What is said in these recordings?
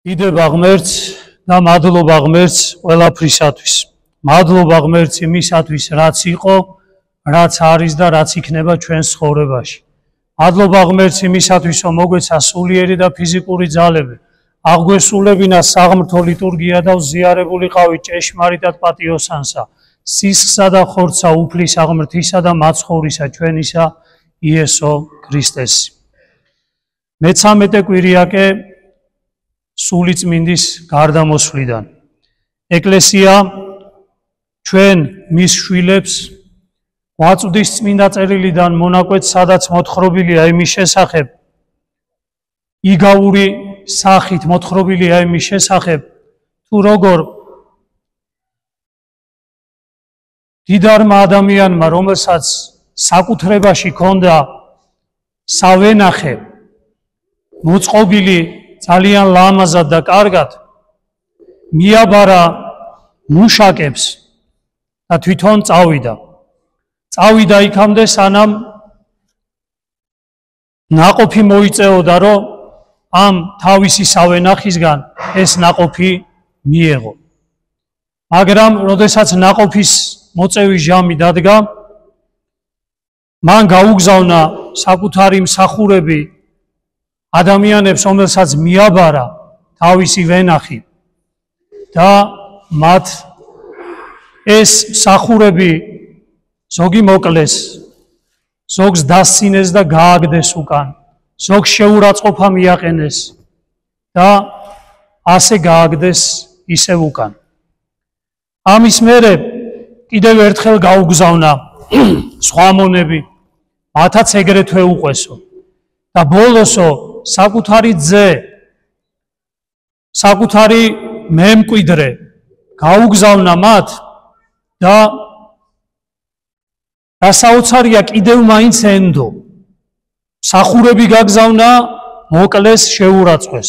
Კიდევ აღმერთს და მადლობა ღმერთს ყველაფრისათვის. მადლობა ღმერთს იმისათვის, რაც იყო, რაც არის და რაც იქნება ჩვენს ცხოვრებაში. მადლობა ღმერთს იმისათვის, რომ მოგვეცა სულიერი და ფიზიკური ძალები, აღგვესრულებინა საღმრთო ლიტურგია და ვზიარებულიყავით ჭეშმარიტად პატიოსანსა, სისხლსა და ხორცსა, უფლისა, ღმრთისა და მაცხოვრისა ჩვენისა იესო ქრისტესი. მე-13 კვირიაკე სულიწმინდის გარდამოსვლიდან. ეკლესია ჩვენ მის შვილებს გვაწვდის წმინდა წერილიდან მონაკვეთს, სადაც მოთხრობილია იმის შესახებ, იგავური სახით მოთხრობილია იმის შესახებ, თუ როგორ დიდარმა ადამიანმა, რომელსაც საკუთრებაში ჰქონდა სავენახე, მოწყობილი ძალიან ლამაზად და კარგად, მიაბარა მუშაკებს და თვითონ წავიდა. წავიდა იქამდე, სანამ ნაყოფი მოიწეოდა, რომ ამ თავისი სავენახისგან ეს ნაყოფი მიეღო. მაგრამ როდესაც ნაყოფის მოწევის ჟამი დადგა, მან გაუგზავნა საკუთარი მსახურები ადამიანებს, რომელსაც მიაბარა თავისი ვენახი და მათ ეს მსახურები ზოგი მოკლეს, ზოგს დასცინეს და გააგდეს უკან, ზოგს შეურაცხყოფა მიაყენეს და ასე გააგდეს ისევ უკან. ამის მერე კიდევ ერთხელ გაუგზავნა სხვა მონები, მათაც ეგრეთვე უყვესო და ბოლოსო საკუთარი ძე, საკუთარი მემკვიდრე გაუგზავნა მათ და საოცარია კიდევ მაინც ენდო. მსახურები გაგზავნა, მოკლეს, შეურაცხეს.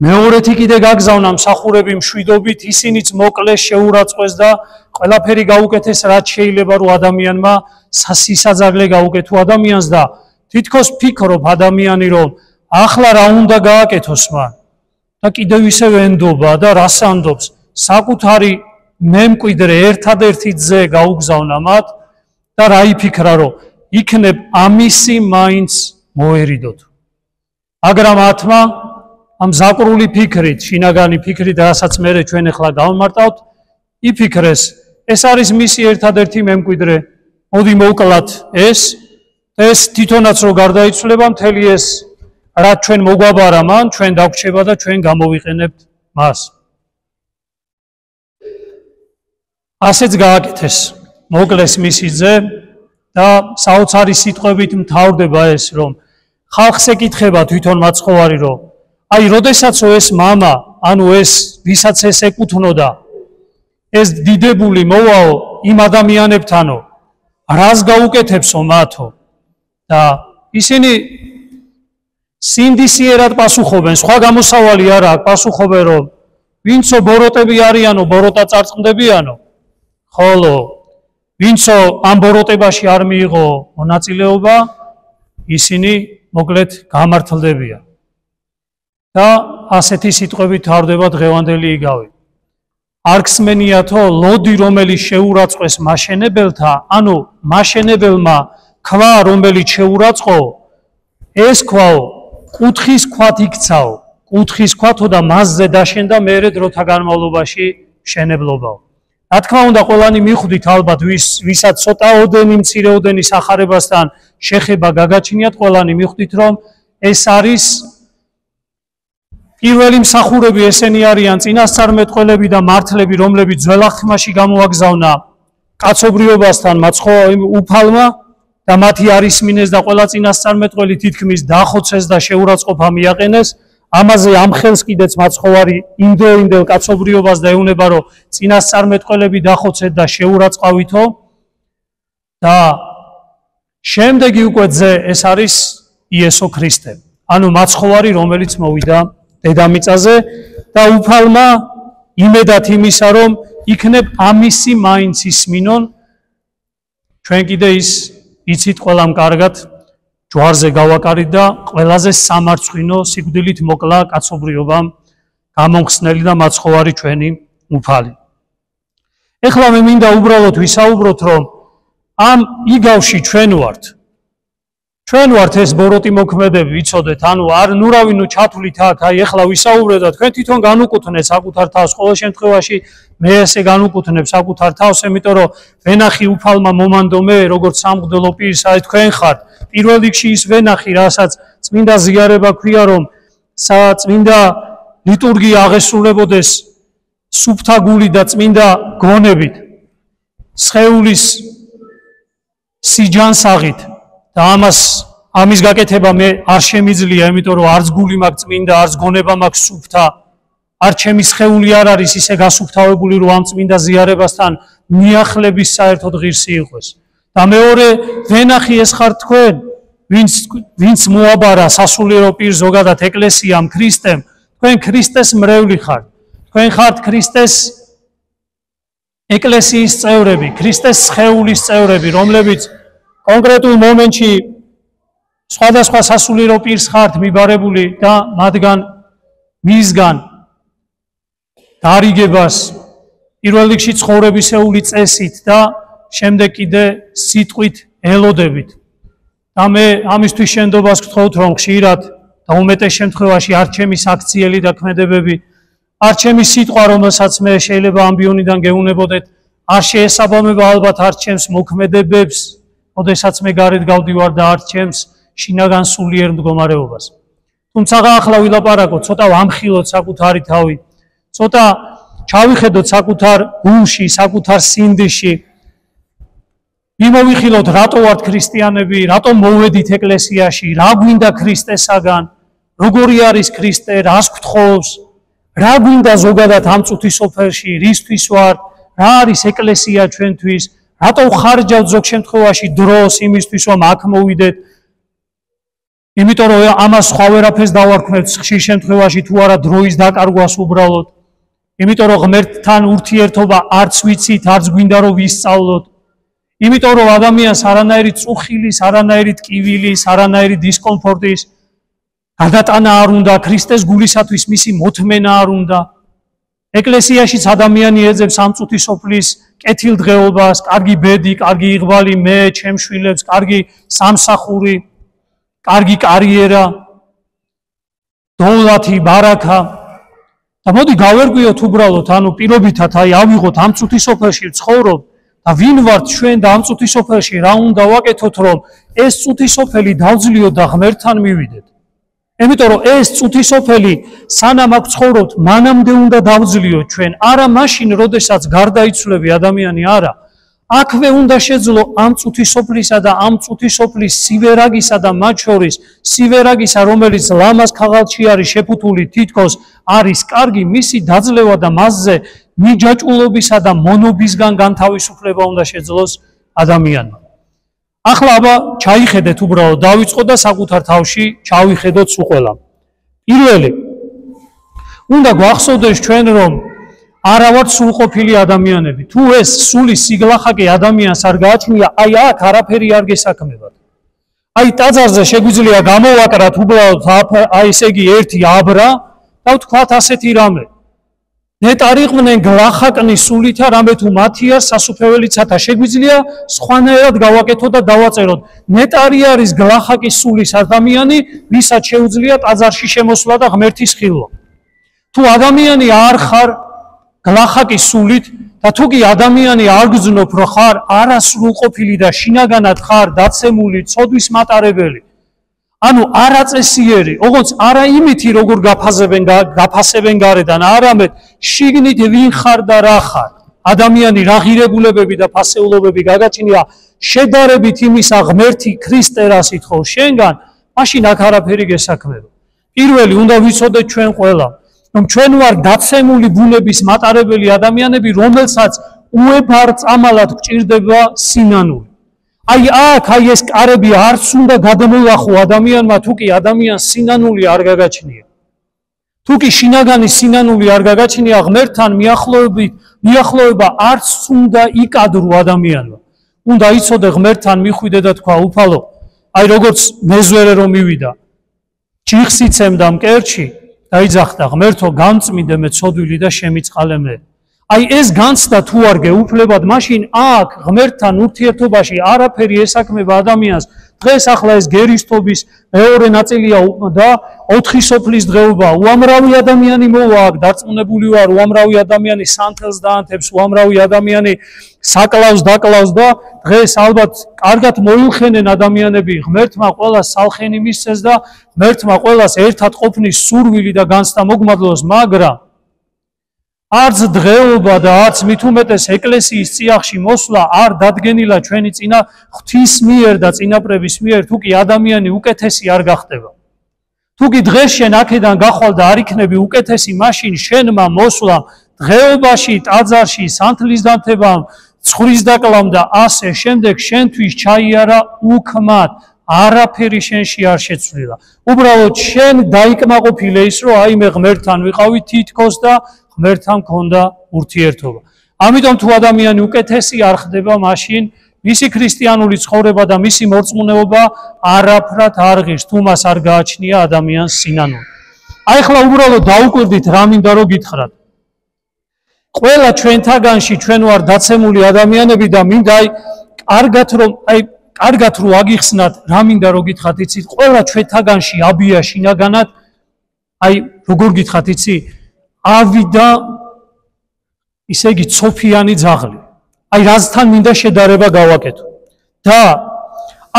მეორეთი კიდე გაგზავნა მსახურები მშვიდობით, ისინიც მოკლეს, შეურაცხეს და ყველაფერი გაუკეთეს, რაც შეიძლება რომ ადამიანმა სასისაძაღლე გაუკეთო ადამიანს და თითქოს ფიქრობ ადამიანი, რომ ახლა რა უნდა გააკეთოს მან და კიდევ ისევ ენდობა და რას ანდობს, საკუთარი მემკვიდრე, ერთადერთი ძე გაუგზავნა მათ და რა იფიქრა, რომ იქნებ ამისი მაინც მოერიდოთ. მაგრამ ათმა ამ ზაკრული ფიქრით, შინაგანი ფიქრით, რასაც მე ჩვენ ახლა გავმარტავთ, იფიქრეს, ეს არის მისი ერთადერთი მემკვიდრე, მოდი მოვკლათ ეს თვითონაც რო გარდაიცვლება, მთელი ეს რაც ჩვენ მოგვაბარა მან, ჩვენ დაგვრჩება და ჩვენ გამოვიყენებთ მას. ასეც გააკეთეს, მოკლეს მისი ძე და საოცარი სიტყვებით მთავრდება ეს, რომ ხალხს ეკითხება თვითონ მაცხოვარი, რომ აი, როდესაც ეს მამა, ანუ ეს ვისაც ეს ეკუთვნოდა, ეს დიდებული მოვაო იმ ადამიანებთანო, რას გაუკეთებსო მათო? და ისინი სინდისიერად პასუხობენ, სხვა გამოსავალი არ აქვს, პასუხობენ, რომ ვინცო ბოროტები არიანო, ბოროტა წარწყდებიანო, ხოლო ვინცო ამ ბოროტებაში არ მიიღო მონაწილეობა, ისინი მოკლედ გამართლდებიან. და ასეთი სიტყვებით თავდება დღევანდელი იგავი. არ გსმენიათო ლოდი, რომელიც შეურაცხეს მაშენებელთა, ანუ მაშენებელმა ქვა, რომელიც შეურაცხო, ეს ქვაო კუთხის ქვათ იქცაო, კუთხის ქვათო და მასზე დაშენდა მეერე დროთა განმავლობაში მშენებლობაო. რა თქმა უნდა, ყველანი მიხვდით ალბათ, ვისაც ცოტაოდენი, მცირეოდენი სახარებასთან შეხება გაგაჩნიათ, ყველანი მიხვდით, რომ ეს არის პირველი მსახურები, ესენი არიან წინასწარმეტყველები და მართლები, რომლებიც ძველ აღთქმაში გამოაგზავნა კაცობრიობასთან უფალმა და მათი არის მინეს და ყველა წინასწარმეტყველი თითქმის დახოცეს და შეურაცხყოფა მიაყენეს. ამაზე ამ ხელს კიდეც მაცხოვარი იმდელ კაცობრიობას და ეუბნება, რომ წინასწარმეტყველები დახოცეთ და შეურაცხავითო და შემდეგი უკვე ძე, ეს არის იესო ქრისტე, ანუ მაცხოვარი, რომელიც მოვიდა დედამიწაზე და უფალმა იმედად იმისა, რომ იქნებ ამისი მაინც ისმინონ, ჩვენ კიდე ის იცით ყველამ კარგად, ჯვარზე გავაკარით და ყველაზე სამარცხვინო სიკვდილით მოკლა კაცობრიობამ გამომხსნელი და მაცხოვარი ჩვენი უფალი. ეხლა მე მინდა უბრალოდ ვისაუბროთ, რომ ამ იგავში ჩვენ ვართ ეს ბოროტი მოქმედები, ვიცოდეთ, ანუ არ ნურავი ნუ ჩათვლით აქ, აი ეხლა ვისაუბრეთ და თქვენ თვითონ განუკუთვნეთ საკუთარ თავს, ყოველ შემთხვევაში მე ესე განუკუთვნებ საკუთარ თავს, იმიტომ რომ ვენახი უფალმა მომანდო მე, როგორც სამღვდელო პირს, აი თქვენ ხართ პირველ რიგში ის ვენახი, რასაც წმინდა ზიარება ქვია, რომ წმინდა ლიტურგია აღესრულებოდეს სუფთა გული და წმინდა გონებით, სხეულის სიჯანსაღით და ამის გაკეთება მე არ შემიძლია, იმიტომ რომ არც გული მაქვს წმინდა, არც გონება მაქვს სუფთა, არ ჩემი სხეული არ არის ისე გასუფთავებული, რომ ამ წმინდა ზიარებასთან მიახლების საერთოდ ღირსი იყოს. და მეორე ვენახი ეს ხართ თქვენ, ვინც მოაბარა სასულიერო პირ ზოგადად ეკლესიამ, ქრისტემ, თქვენ ქრისტეს მრევლი ხართ. თქვენ ხართ ქრისტეს ეკლესიის წევრები, ქრისტეს სხეულის წევრები, რომლებიც კონკრეტულ მომენტში სხვადასხვა სასულიერო პირს ხართ მიბარებული და მისგან დარიგებას პირველ რიგში ცხოვრებისეული წესით და შემდეგ კიდე სიტყვით ელოდებით. და მე ამისთვის შენდობას გთხოვთ, რომ ხშირად და უმეტეს შემთხვევაში არ ჩემი საქციელი და ქმედებები, არ ჩემი სიტყვა, რომელსაც მე შეიძლება ამბიონიდან გეუნებოდეთ, არ შეესაბამება ალბათ არ ჩემს მოქმედებებს, ოდესაც მე გარეთ გავდივარ და არ ჩემს შინაგან სულიერ მდგომარეობას. თუმცა ახლა ვილაპარაკოთ, ცოტა ვამხილოთ საკუთარი თავი, ცოტა ჩავიხედოთ საკუთარ გულში, საკუთარ სინდისში. მიმოვიხილოთ, რატო ვართ ქრისტიანები, რატო მოვედით ეკლესიაში, რა გვინდა ქრისტესაგან, როგორი არის ქრისტე, რას გთხოვს, რა გვინდა ზოგადად ამ წუთის სოფელში, რისთვის ვართ, რა არის ეკლესია ჩვენთვის, რატო ხარჯავთ ზოგ შემთხვევაში დროს იმისთვის, რომ აქ მოვიდეთ. იმიტომ რომ ამას სხვა ვერაფერს დავარქმევთ ხშირ შემთხვევაში თუ არა დროის დაკარგვას უბრალოდ. იმიტომ რომ ღმერთთან ურთიერთობა არც ვიცით, არც გვინდა რომ ვისწავლოთ. იმიტომ რომ ადამიანს არანაირი წუხილის, არანაირი ტკივილის, არანაირი დისკომფორტის გადატანა არ უნდა, ქრისტეს გულისათვის მისი მოთმენა არ უნდა. ეკლესიაშიც ადამიანი ეძებს ამ წუთის სოფლის კეთილდღეობას, კარგი ბედი, კარგი იღბალი მე, ჩემ შვილებს, კარგი სამსახური, კარგი კარიერა, დოვლათი, ბარაქა. და მოდი გავერკვიოთ უბრალოდ, ანუ პირობითად აი ავიღოთ ამ წუთის სოფელში ვცხოვრობ და ვინ ვართ ჩვენ და ამ წუთის სოფელში რა უნდა ვაკეთოთ, რომ ეს წუთის სოფელი დავძლიოთ და ღმერთთან მივიდეთ. იმიტომ რომ ეს წუთის სოფელი სანამ აქ ცხოვრობთ, მანამდე უნდა დავძლიოთ ჩვენ, არა მაშინ, როდესაც გარდაიცვლები ადამიანი, არა. აქვე უნდა შეძლო ამ წუთის სოფლისა და ამ წუთის სოფლის სივერაგისა და მათ შორის სივერაგისა, რომელიც ლამაზ ქაღალდში არის შეფუთული, თითქოს არის კარგი, მისი დაძლევა და მასზე მიჯაჭულობისა და მონობისგან განთავისუფლება უნდა შეძლოს ადამიანმა. ახლა აბა ჩაიხედეთ უბრალოდ, დავიწყოთ და საკუთარ თავში ჩავიხედოთ სულ ყველა. პირველი, უნდა გვახსოვდეს ჩვენ, რომ არა ვართ სრულყოფილი ადამიანები. თუ ეს სული სიგლახაკი ადამიანს არ გააჩნია, აი აქ არაფერი არ გესაქმებათ. აი ტაძარზე შეგვიძლია გამოვაკრათ უბრალოდ აი ესე იგი ერთი აბრა და ვთქვათ ასეთი რამე. ნეტარიყვნენ გლახაკნის სულითა, რამე თუ მათი არ სასუფეველიცათა შეგვიძლია სხვანაირად გავაკეთოთ და დავაწეროთ. ნეტარი არის გლახაკის სულის ადამიანი, ვისაც შეუძლია ტაძარში შემოსვლა და ღმერთის ხილვა. თუ ადამიანი არ ხარ გლახაკის სულით და თუ კი ადამიანი არ გძნობ, რომ ხარ არასრულყოფილი და შინაგანად ხარ დაცემული, ცოდვის მატარებელი, ანუ არაწესიერი, ოღონდ არა იმითი, როგორ გაფასებენ გარედან, არამედ შიგნით ვინ ხარ და რა ხარ. ადამიანი რა ღირებულებები და ფასეულობები გაგაჩნია შედარებით იმისა, ღმერთი ქრისტე რას ითხოვს შენგან, მაშინ აქ არაფერი გესაქმება. პირველი უნდა ვიცოდეთ ჩვენ ყველა, რომ ჩვენ ვარ დაცემული ბუნების მატარებელი ადამიანები, რომელსაც უებარწამალად გჭირდება სინანული. აი აქ, აი ეს კარები არც უნდა გადმოახო ადამიანმა, თუ კი ადამიანს სინანული არ გაგაჩნია. თუ კი შინაგანი სინანული არ გაგაჩნია, ღმერთთან მიახლოება არც უნდა იკადრო ადამიანმა. უნდა იცოდე ღმერთთან მიხვიდე და თქვა, უფალო, აი როგორც მეზვერე რომ მივიდა, ჯიხს იცემდა მკერდში დაიძახდა ღმერთო გამწმინდე მე ცოდვილი და შემიწყალე მე. აი ეს განცდა თუ არ გეუფლებად, მაშინ აქ ღმერთთან ურთიერთობაში არაფერი ესაქმება ადამიანს. დღეს ახლა ეს გერისტობის მეორე ნაწილია და 4 სოფლის დღეობა. უამრავი ადამიანი მოვა აქ, დარწმუნებული ვარ, უამრავი ადამიანი სანთელს დაანთებს, უამრავი ადამიანი საკლავს დაკლავს და დღეს ალბათ კარგად მოილხენენ ადამიანები, ღმერთმა ყველას სალხენი მისცეს და ღმერთმა ყველას ერთად ყოფნის სურვილი და განცდა მოგმადლოს, მაგრამ არც დღეობა და არც მით უმეტეს ეკლესიის წიაღში მოსვლა არ დადგენილა ჩვენი წინა ღვთის მიერ და წინაპრების მიერ, თუ კი ადამიანი უკეთესი არ გახდება. თუ კი დღეს შენ აქედან გახვალ და არ იქნები უკეთესი, მაშინ შენმა მოსვლა დღეობაში, ტაძარში, სანთლის დანთებამ, ცხრის დაკლამ და ასე შემდეგ შენთვის ჩაიარა უქმად, არაფერი შენში არ შეცვლილა. უბრალოდ შენ დაიკმაყოფილე ის, რომ აი მე ღმერთთან ვიყავი თითქოს და ღმერთთან მქონდა ურთიერთობა. ამიტომ თუ ადამიანი უკეთესი არ ხდება, მაშინ მისი ქრისტიანული ცხოვრება და მისი მორწმუნეობა არაფრად არ ღირს, თუ მას არ გააჩნია ადამიანს სინანული. აი ახლა უბრალოდ დაუკვირდით რა მინდა რომ გითხრათ. ყველა ჩვენთაგანში ჩვენ ვარ დაცემული ადამიანები და მინდა კარგად რომ აგიხსნათ რა მინდა რომ გითხრათ, იცით, ყველა ჩვენთაგანში აბია შინაგანად, აი როგორ გითხრათ, იცი, ავი და ისე იგი ცოფიანი ძაღლი. აი რასთან მინდა შედარება გავაკეთო. და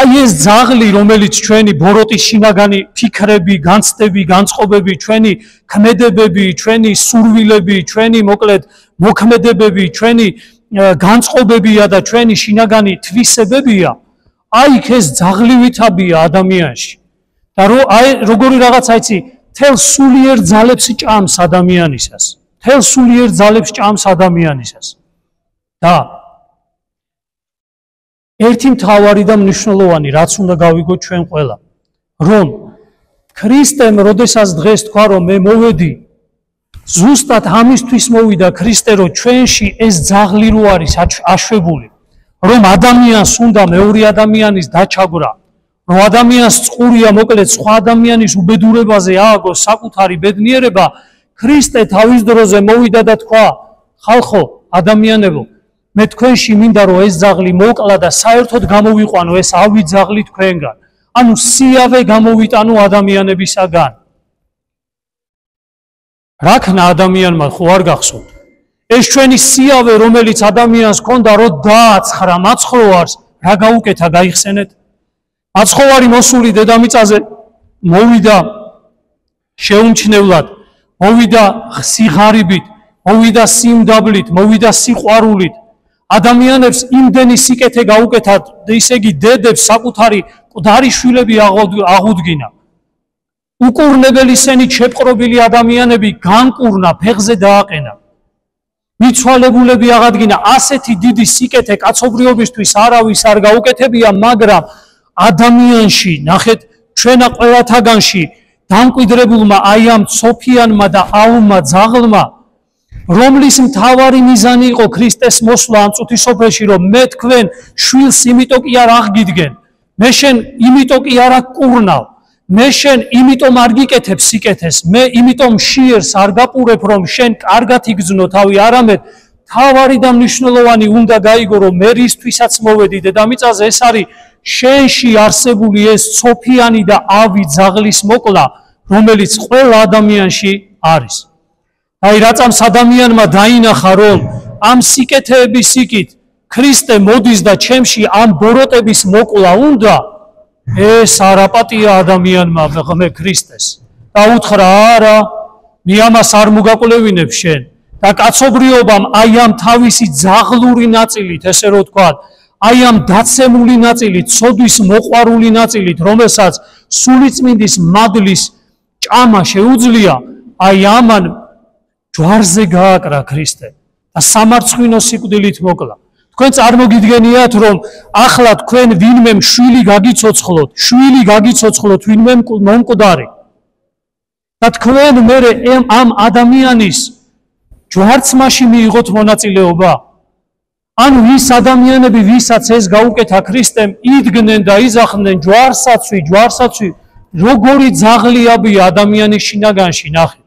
აი ეს ძაღლი, რომელიც ჩვენი ბოროტის შინაგანი ფიქრები, განცდები, განწყობები, ჩვენი ქმედებები, ჩვენი სურვილები, ჩვენი მოკლედ მოქმედებები, ჩვენი განწყობებია და ჩვენი შინაგანი თვისებებია, აი ეს ძაღლივითაბია ადამიანში. და აი როგორი რაღაცა იცი, თელ სულიერ ძალებს ჭამს ადამიანისას. თელ სულიერ ძალებს ჭამს ადამიანისას. და ერთი მთავარი და მნიშვნელოვანი რაც უნდა გავიგოთ ჩვენ ყველა, რომ ქრისტემ როდესაც დღეს თქვა რომ მე მოვედი, ზუსტად ამისთვის მოვიდა ქრისტე, რომ ჩვენში ეს ძაღლი რო არის აშვებული, რომ ადამიანს უნდა მეორე ადამიანის დაჩაგვრა, რომ ადამიანს წყურია მოკლედ სხვა ადამიანის უბედურებაზე ააგოს საკუთარი ბედნიერება, ქრისტე თავის დროზე მოვიდა და თქვა, ხალხო, ადამიანებო, მე თქვენში მინდა რომ ეს ძაღლი მოკლა და საერთოდ გამოვიყვანო ეს ავი ძაღლი თქვენგან. ანუ სიავე გამოვიტანო ადამიანებისაგან. რა ქნა ადამიანმა ხო არ გახსოვთ? ეს ჩვენი სიავე, რომელიც ადამიანს ჰქონდა, რომ დააცხრა მაცხოვარს, რა გაუკეთა, გაიხსენეთ? მაცხოვარი მოსული დედამიწაზე მოვიდა შეუმჩნევლად, მოვიდა სიღარიბით, მოვიდა სიმდაბლით, მოვიდა სიყვარულით. ადამიანებს იმდენი სიკეთე გაუკეთა, ისე იგი დედებს საკუთარი მკვდარი შვილები აღუდგინა. უკურნებელი სენით შეპყრობილი ადამიანები განკურნა, ფეხზე დააყენა. მიცვალებულები აღადგინა. ასეთი დიდი სიკეთე კაცობრიობისთვის არავის არ გაუკეთებია, მაგრამ ადამიანში, ნახეთ, ჩვენა ყველათაგანში დამკვიდრებულმა აი ამ ცოფიანმა და ავმა ძაღლმა, რომლის მთავარი მიზანი იყო ქრისტეს მოსვლა ამ წუთისოფელში, რომ მე თქვენ შვილს იმიტომ კი არ აღგიდგენ, მე შენ იმიტომ კი არ აკურნავ, მე შენ იმიტომ არ გიკეთებ სიკეთეს, მე იმიტომ შიერს არ გაპურებ, რომ შენ კარგად იგრძნო თავი, არამედ თავარი და მნიშვნელოვანი უნდა გაიგო, რომ მე რისთვისაც მოვედი დედამიწაზე, ეს არის შენში არსებული ეს ცოფიანი და ავი ძაღლის მოკლა, რომელიც ყველა ადამიანში არის. აი რაწამს ადამიანმა დაინახა, რომ ამ სიკეთეების სიკით ქრისტე მოდის და ჩემში ამ ბოროტების მოკლა უნდა, ეს არაპატია ადამიანმა მე ქრისტეს. და უთხრა, არა, მე ამას არ მოგაკვლევინებ შენ. და კაცობრიობამ აი ამ თავისი ძაღლური ნაწილით, ესე რომ ვთქვათ, აი ამ დაცემული ნაწილით, ცოდვის მოყვარული ნაწილით, რომელსაც სულიწმინდის მადლის ჭამა შეუძლია, აი ამან ჯვარზე გააკრა ქრისტე და სამარცხვინო სიკვდილით მოკლა. თქვენ წარმოგიდგენიათ, რომ ახლა თქვენ ვინმე შვილი გაგიცოცხლოთ, ვინმე მომკვდარი. და თქვენ მე ამ ადამიანის ჯვარცმაში მიიღოთ მონაწილეობა. ანუ ის ადამიანები, ვისაც ეს გაუკეთა ქრისტემ, იდგნენ და იზახდნენ ჯვარსაცვი, როგორი ძაღლიაბია ადამიანის შინაგანში, ნახეთ.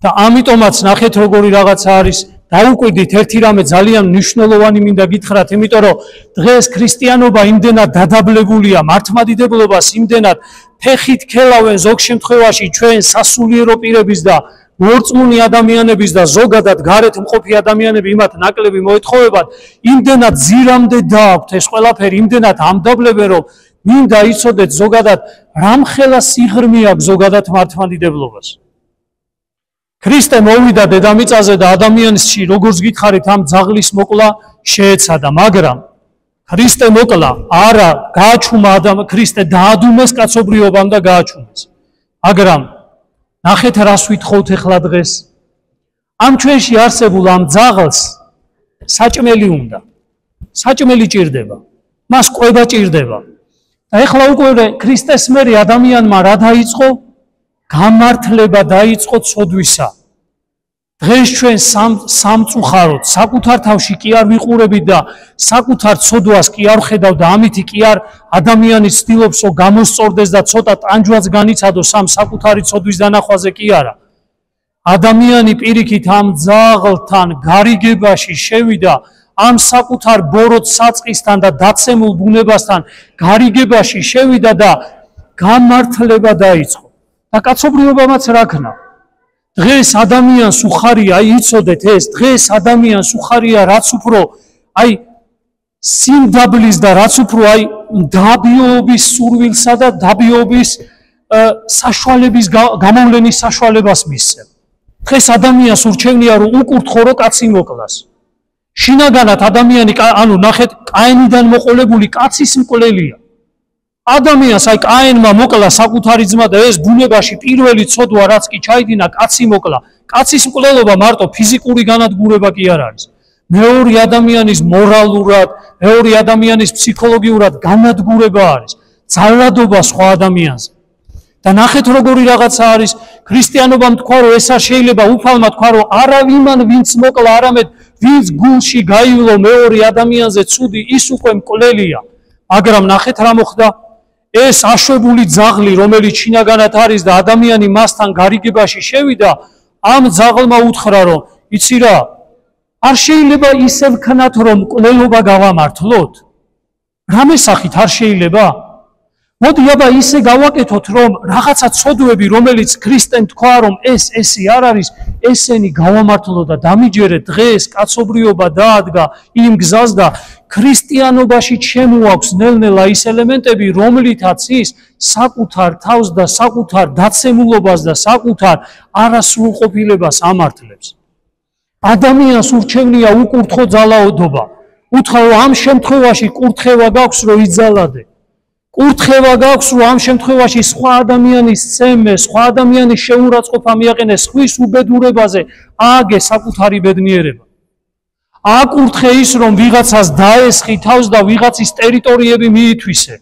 და ამიტომაც ნახეთ როგორი რაღაცა არის დაუკვირდით ერთი რამე ძალიან მნიშვნელოვანი მინდა გითხრათ, იმიტომ რომ დღეს ქრისტიანობა იმდენად დადაბლებულია, მართლმადიდებლობას იმდენად ფეხით ქელავენ ზოგ შემთხვევაში ჩვენ სასულიერო პირების და მორწმუნე ადამიანების და ზოგადად გარეთ მყოფი ადამიანები იმათ ნაკლები მოეთხოვებათ, იმდენად ძირამდე დააქვთ ეს ყველაფერი, იმდენად ამდაბლებენ, რომ მინდა იცოდეთ ზოგადად რამხელა სიღრმე აქვს ზოგადად მართლმადიდებლობას. ქრისტე მოვიდა დედამიწაზე და ადამიანში როგორც გითხარით ამ ძაღლის მოკლა შეეცადა, მაგრამ ქრისტე მოკლა არა გააჩუმა ქრისტე დაადუმეს კაცობრიობამ და გააჩუმეს. მაგრამ ნახეთ რას ვითხოვთ ახლა დღეს. ამ ჩვენში არსებულ ამ ძაღლს საჭმელი უნდა. საჭმელი ჭირდება. მას ყვება ჭირდება. და ახლა უკვე ქრისტეს მერე ადამიანმა რა დაიწყო? გამართლება დაიწყო ცოდვისა. დღეს ჩვენ სამწუხაროდ საკუთარ თავში კი არ ვიყურებით და საკუთარ ცოდვას კი არ ვხედავ და ამითი კი არ ადამიანი ცდილობს რომ გამოსწორდეს და ცოტა ტანჯვაც განიცადოს ამ საკუთარი ცოდვის დანახვაზე კი არა. ადამიანი პირიქით ამ ძაღლთან გარიგებაში შევიდა, ამ საკუთარ ბოროტ საწყისთან და დაცემულ ბუნებასთან გარიგებაში შევიდა და გამართლება დაიწყო. და კაცობრიობამაც რა ქნა? დღეს ადამიანს უხარია, იცოდეთ ეს, დღეს ადამიანს უხარია რაც უფრო სიმდაბლის და რაც უფრო დაბიობის სურვილსა და დაბიობის საშუალების გამოვლენის საშუალებას მისცემ. დღეს ადამიანს ურჩევნია რომ უკურთხო რომ კაცი მოკლას. შინაგანად ადამიანი, ანუ ნახეთ, კაინიდან მოყოლებული კაცის მკვლელია. ადამიანს კაინმა მოკლა საკუთარი ძმა და ეს ბუნებაში პირველი ცოდვა რაც კი ჩაიდინა, კაცი მოკლა. კაცის მკვლელობა მარტო ფიზიკური განადგურება კი არ არის. მეორე ადამიანის მორალურად, მეორე ადამიანის ფსიქოლოგიურად განადგურება არის. ძალადობა სხვა ადამიანზე. და ნახეთ როგორი რაღაცა არის, ქრისტიანობამ თქვა რომ ეს არ შეიძლება, უფალმა თქვა რომ არავიმან ვინც მოკლა, არამედ ვინც გულში გაივლო მეორე ადამიანზე ცუდი, ის უკვე მკვლელია. მაგრამ ნახეთ რა მოხდა? ეს აშვებული ძაღლი, რომელიც შინაგანად არის და ადამიანი მასთან გარიგებაში შევიდა, ამ ძაღლმა უთხრა რომ იცი რა, არ შეიძლება ისე ვქნათ რომ მკვლელობა გავამართლოთ. რამე სახით არ შეიძლება? მოდი აბა ისე გავაკეთოთ რომ რაღაცა ცოდვები, რომელიც ქრისტემ თქვა რომ l'exი არ არის, ესენი გავამართლოთ და დამიჯერეთ. დღეს კაცობრიობა დაადგა იმ გზას და ქრისტიანობაში შემოაქვს ნელ-ნელა ის ელემენტები, რომლითაც ის საკუთარ თავს და საკუთარ დაცემულობას და საკუთარ არასრულყოფილებას ამართლებს. ადამიანს ურჩევნია უკურთხო ძალაოდობა. უთხრა რომ ამ შემთხვევაში კურთხევა გაქვს რომ იძალადე. კურთხევა გაქვს რომ ამ შემთხვევაში სხვა ადამიანის ცემე, სხვა ადამიანის შეურაცხყოფა მიაყენე, სხვის უბედურებაზე ააგე საკუთარი ბედნიერება. აკურთხე ის რომ ვიღაცას დაესხი თავს და ვიღაცის ტერიტორიები მიითვისე.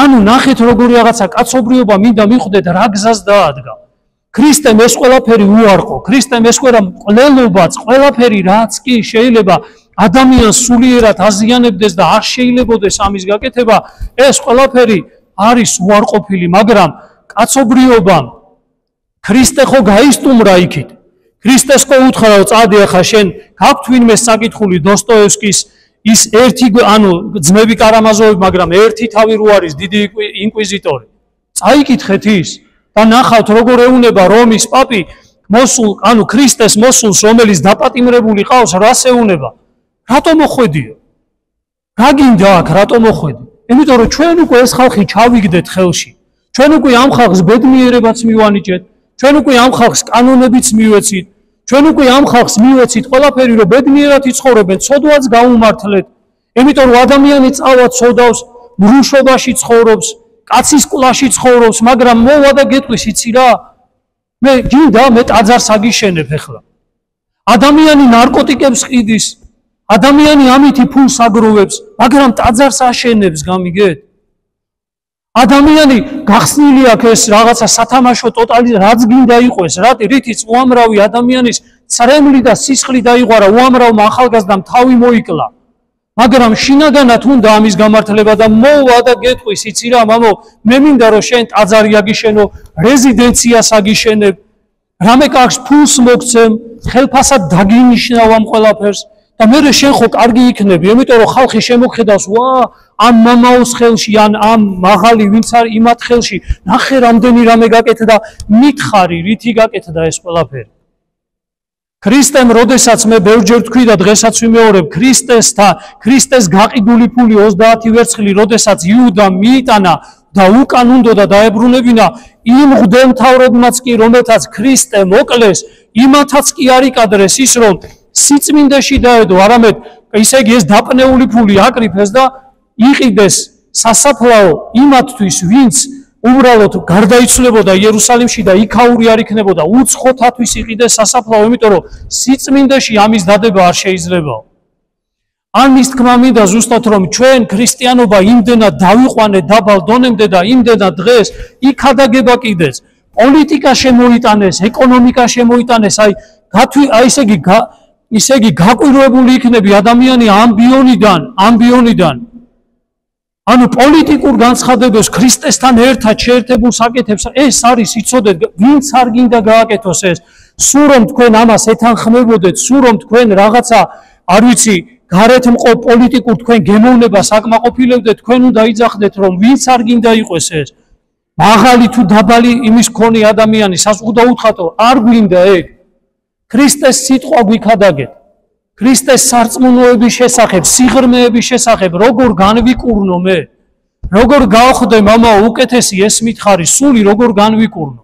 ანუ ნახეთ როგორი რაღაცა კაცობრიობა მინდა მიხვდეთ რა გზას დაადგა. ქრისტემ ეს ყველაფერი უარყო, ქრისტემ ეს მკვლელობაც, ყველაფერი რაც კი შეიძლება ადამიანს სულიერად აზიანებდეს და არ შეიძლებოდეს ამის გაკეთება, ეს ყველაფერი არის უარყოფილი, მაგრამ კაცობრიობამ ქრისტე ხო გაისტუმრა იქით. ქრისტეს ხო უთხრა რომ წადი ახლა შენ გაქვთ ვინმე საკითხული დოსტოევსკის ის ერთი, ანუ ძმები კარამაზოვი, მაგრამ ერთი თავი რო არის დიდი ინკვიზიტორი. წაიკითხეთ ის და ნახავთ როგორ ეუნება რომის პაპი მოსულ, ანუ ქრისტეს მოსულს, რომელიც დაპატიმრებული ყავს, რას ეუნება? რატომ მოხვედიო? რა გინდა აქ, რატომ მოხვედი? იმიტომ რომ ჩვენ უკვე ეს ხალხი ჩავიგდეთ ხელში. ჩვენ უკვე ამ ხალხს ბედნიერებაც მივანიჭეთ, ჩვენ უკვე ამ ხალხს კანონებიც მივეცით, ჩვენ უკვე ამ ხალხს მივეცით ყველაფერი რომ ბედნიერად იცხოვრებენ, ცოდვაც გაუმართლეთ. იმიტომ რომ ადამიანი წავა ცოდავს, მრუშობაში ცხოვრობს, კაცის კლაში ცხოვრობს, მაგრამ მოვა და გეტყვის იცი რა? მე გინდა მე ტაძარს აგიშენებ ახლა. ადამიანი ნარკოტიკებს ყიდის, ადამიანი ამითი ფულს აგროვებს, მაგრამ ტაძარს აშენებს, გამიგეთ? ადამიანი გახსნილი აქვს ეს რაღაცა სათამაშო ტოტალი, რაც გინდა იყოს, რითიც უამრავი ადამიანის ცრემლი და სისხლი დაიღვარა, უამრავმა ახალგაზრდამ თავი მოიკლა. მაგრამ შინაგანად უნდა ამის გამართლება და მოვა და გეტყვის, იცი რა, მამო, მე მინდა რომ შენ ტაძარი აგიშენო, რეზიდენციას აგიშენებ, რამე კარგს ფულს მოგცემ, ხელფასად დაგინიშნავ ამ ყველაფერს და მე შენ ხო კარგი იქნები, იმიტომ რომ ხალხი შემოგხედავს, ვა, ამ მამაოს ხელში ან ამ მაღალი ვინც არის იმათ ხელში, ნახე რამდენი რამე გაკეთდა, მითხარი, რითი გაკეთდა ეს ყველაფერი. ქრისტემ, როდესაც მე ბევრჯერ თქვი და დღესაც ვიმეორებ, ქრისტეს გაყიდული ფული 30 ვერცხლი, როდესაც იუდა მიიტანა და უკან უნდა დაებრუნებინა იმ მღვდელმთავრებმაც კი, რომელთაც ქრისტე მოკლეს, იმათაც კი არ იკადრეს ის, რომ სიწმინდეში დაედო, არამედ ისე იგი ეს დაპნეული ფული აკრიფეს და იყიდეს სასაფლაო იმათთვის, ვინც უბრალოდ გარდაიცვლებოდა იერუსალიმში და იქაური არ იქნებოდა, უცხოთათვის იყიდეს სასაფლაო, იმიტომ რომ სიწმინდეში ამის დადება არ შეიძლება. ამის თქმა მინდა ზუსტად რომ ჩვენ ქრისტიანობა იმდენად დავიყვანე დაბალ დონემდე და იმდენად დღეს იქადაგება კიდეც, პოლიტიკა შემოიტანეს, ეკონომიკა შემოიტანეს, აი ისე იგი გაკვირვებული იქნები ადამიანი ამბიონიდან. ანუ პოლიტიკურ განცხადებებს ქრისტესთან ერთად შეერთებულ საკითხებს ეს არის იცოდეთ, ვინც არ გინდა გააკეთოს ეს, სულ რომ თქვენ ამას ეთანხმებოდეთ, სულ რომ თქვენ რაღაცა არ ვიცი გარეთ მყოფ პოლიტიკურ თქვენ გემოვნებას აკმაყოფილებდეთ, თქვენ უნდა იძახდეთ რომ ვინც არ გინდა იყოს ეს მაღალი თუ დაბალი იმის მქონე ადამიანი, უნდა უთხრათ არ გვინდა ეგ. ქრისტეს სიტყვა გვიქადაგეთ, ქრისტეს სარწმუნოების შესახებ, სიღრმეების შესახებ, როგორ განვიკურნო მე, როგორ გავხდე მამა უკეთესი ეს მითხარი, სული როგორ განვიკურნო.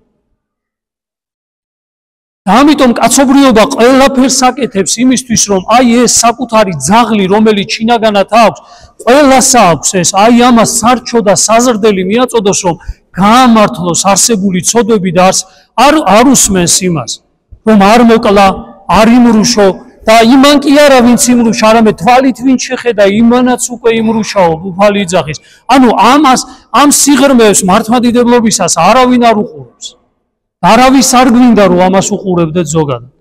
ამიტომ კაცობრიობა ყველაფერს აკეთებს იმისთვის, რომ აი ეს საკუთარი ძაღლი, რომელიც შინაგანად აქვს, ყველას აქვს ეს, აი ამას სარჩო და საზრდელი მიაწოდოს, რომ გაამართლოს არსებული ცოდვები და არ უსმენს იმას, რომ არ მოკლა, არ იმრუშო და იმან კი არა ვინც იმრუშა, არამედ თვალით ვინც შეხედა, იმანაც უკვე იმრუშაო, უფალი იძახის. ანუ ამ სიღრმეებს მართლმადიდებლობისას არავინ არ უყურებს. არავის არ გვინდა რომ ამას უყურებდეთ ზოგადად.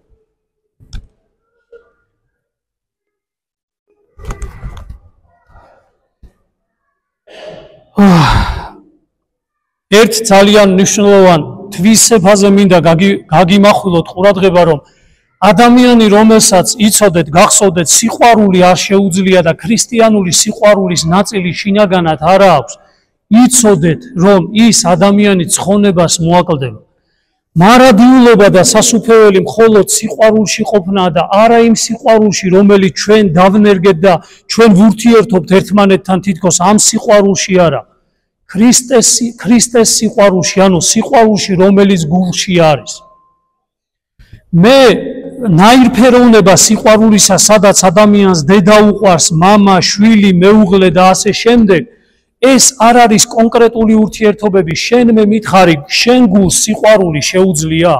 ერთ ძალიან მნიშვნელოვან თვისებაზე მინდა გაგიმახვილოთ ყურადღება, რომ ადამიანი, რომელსაც იცოდეთ, გახსოვდეთ, სიყვარული არ შეუძლია და ქრისტიანული სიყვარულის ნაწილი შინაგანად არ აქვს, იცოდეთ, რომ ის ადამიანი ცხონებას მოაკლდება. მარადიულობა და სასუფეველი მხოლოდ სიყვარულში ყოფნა და არა იმ სიყვარულში, რომელიც ჩვენ დავნერგეთ და ჩვენ ვურთიერთობთ ერთმანეთთან, თითქოს ამ სიყვარულში არა. ქრისტეს სიყვარულში, ანუ სიყვარულში, რომელიც გულში არის. მე ნაირფეროვნება სიყვარულისა, სადაც ადამიანს დედა უყვარს, მამა, შვილი, მეუღლე და ასე შემდეგ, ეს არ არის კონკრეტული ურთიერთობები. შენ მე მითხარი, შენ გულს სიყვარული შეუძლია?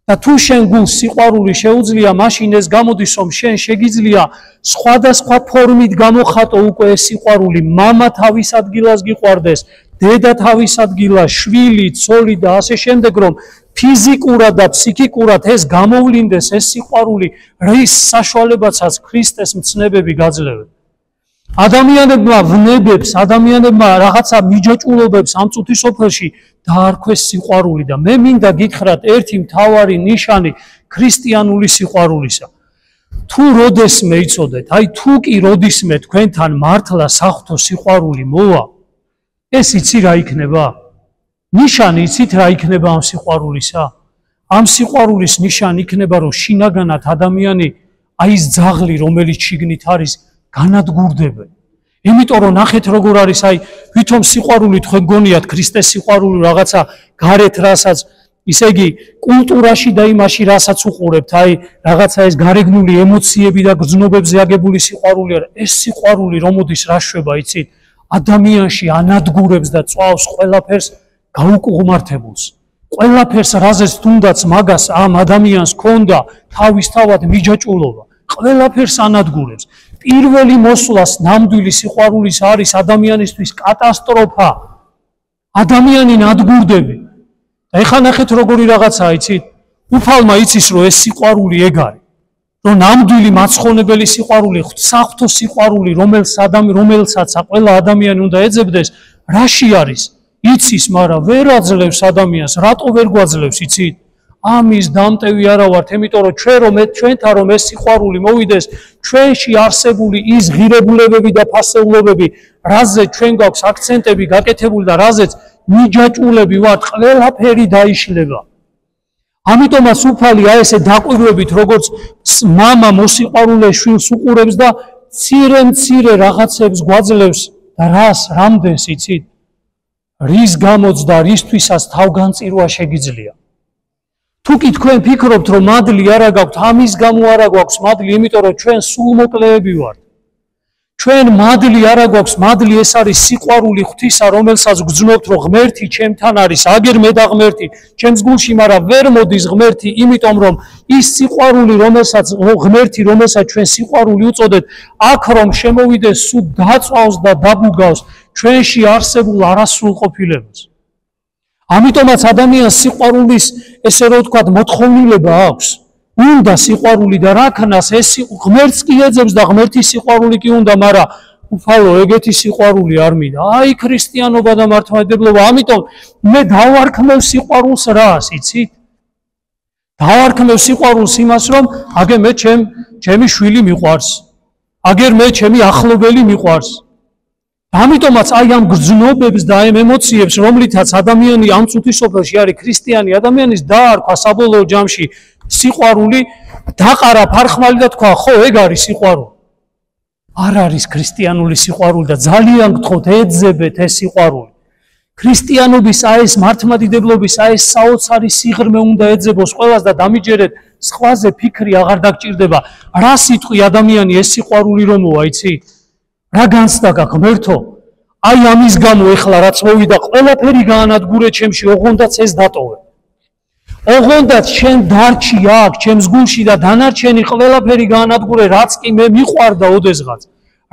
და თუ შენ გულს სიყვარული შეუძლია, მაშინ ეს გამოდის, რომ შენ შეგიძლია სხვადასხვა ფორმით გამოხატო უკვე ეს სიყვარული. მამა თავის ადგილას გიყვარდეს, დედა თავის ადგილას, შვილი, ცოლი და ასე შემდეგ, რომ ფიზიკურად და ფსიქიკურად ეს გამოვლინდეს ეს სიყვარული, რის საშუალებაცაც ქრისტეს მცნებები გაძლევენ. ადამიანებმა ვნებებს, ადამიანებმა რაღაცა მიჯაჭულობებს ამ წუთის სოფელში დაარქვეს სიყვარული და მე მინდა გითხრათ ერთი მთავარი ნიშანი ქრისტიანული სიყვარულისა. თუ როდესმე იცოდეთ, აი თუ კი როდისმე თქვენთან მართლა საღვთო სიყვარული მოვა, ეს იცი რა იქნება? ნიშანი იცით რა იქნება ამ სიყვარულისა? ამ სიყვარულის ნიშანი იქნება, რომ შინაგანად ადამიანი აი ეს ძაღლი, რომელიც შიგნით არის, განადგურდება. იმიტომ რომ ნახეთ როგორ არის, აი ვითომ სიყვარული თქვენ გონიათ ქრისტეს სიყვარული რაღაცა გარეთ რასაც, ისე იგი კულტურაში და იმაში რასაც უყურებთ, აი რაღაცა ეს გარეგნული ემოციები და გრძნობებზე აგებული სიყვარული არა. ეს სიყვარული რომ მოდის რა შვება, იცით? ადამიანში ანადგურებს და წვავს ყველაფერს გაუკუღმართებულს. ყველაფერს რაზეც თუნდაც მაგას ამ ადამიანს ქონდა თავისთავად მიჯაჭულობა. ყველაფერს ანადგურებს. პირველი მოსვლას ნამდვილი სიყვარულის არის ადამიანისთვის კატასტროფა. ადამიანი ნადგურდები. და ეხლა ნახეთ როგორი რაღაცაა, იცით? უფალმა იცის რომ ეს სიყვარული ეგ არის. რომ ნამდვილი მაცხოვნებელი სიყვარული, ღვთისმსახურთო სიყვარული, რომელსაც ყველა ადამიანი უნდა ეძებდეს, რაში არის? იცის, მაგრამ ვერ აძლევს ადამიანს. რატო ვერ გვაძლევს, იცით? ამის დამტევი არა ვართ, იმიტომ რომ ჩვენთან რომ ეს სიყვარული მოვიდეს, ჩვენში არსებული ის ღირებულებები და ფასეულობები, რაზეც ჩვენ გვაქვს აქცენტები გაკეთებული და რაზეც მიჯაჭვულები ვართ, ყველაფერი დაიშლება. ამიტომაც უფალი აი ესე დაკვირვებით, როგორც მამა მოსიყვარულე შვილს უყურებს და მცირე რაღაცებს გვაძლევს და რამდენს იცით? რის გამოც და რისთვისაც თავგანწირვა შეგიძლია. თუ კი თქვენ ფიქრობთ, რომ მადლი არა გაქვთ, ამის გამო არა გვაქვს მადლი, იმიტომ რომ ჩვენ სულ მოკლეები ვართ. ჩვენ მადლი არა გვაქვს, მადლი ეს არის სიყვარული ღვთისა, რომელსაც გძნობთ, რომ ღმერთი ჩემთან არის, აგერ მე და ღმერთი ჩემს გულში, მაგრამ ვერ მოდის ღმერთი, იმიტომ რომ ის სიყვარული, რომელსაც ჩვენ სიყვარული უწოდეთ, აქ რომ შემოვიდეს, სულ დაწვავს და დაბუგავს ჩვენში არსებულ არასრულყოფილებას. ამიტომაც ადამიანს სიყვარულის, ესე რომ ვთქვათ, მოთხოვნილება აქვს. უნდა სიყვარული და რაქნას ეს ღმერთს კი ეძებს და ღმერთის სიყვარული კი უნდა, მაგრამ უფალო ეგეთი სიყვარული არ მინდა. აი ქრისტიანობა და მართლმადიდებლობა, ამიტომ მე დავარქმევ სიყვარულს რას, იცით? დავარქმევ სიყვარულს იმას, რომ აგერ მე ჩემი შვილი მიყვარს. აგერ მე ჩემი ახლობელი მიყვარს. ამიტომაც აი ამ გრძნობებს და ამ ემოციებს, რომლითაც ადამიანი ამ წუთის სოფელში არის ქრისტიანი ადამიანის დაარქვა საბოლოო ჯამში სიყვარული, დაყარა ფარხმალი და თქვა, ხო, ეგ არის სიყვარული. არ არის ქრისტიანული სიყვარული და ძალიან გთხოვთ, ეძებეთ ეს სიყვარული. ქრისტიანობის აი ეს მართლმადიდებლობის აი ეს საოცარი სიღრმე უნდა ეძებოს ყველას და დამიჯერეთ, სხვაზე ფიქრი აღარ დაგჭირდება. რა სიტყვი ადამიანი ეს სიყვარული რომ მოვა, იცი? რა განცდა გაქვს ღმერთო? აი ამის გამო ეხლა რაც მოვიდა, ყველაფერი გაანადგურე ჩემში, ოღონდაც ეს დატოვე. ოღონდაც შენ დარჩი აქ ჩემს გულში და დანარჩენი ყველაფერი გაანადგურე, რაც კი მე მიყვარდა ოდესღაც.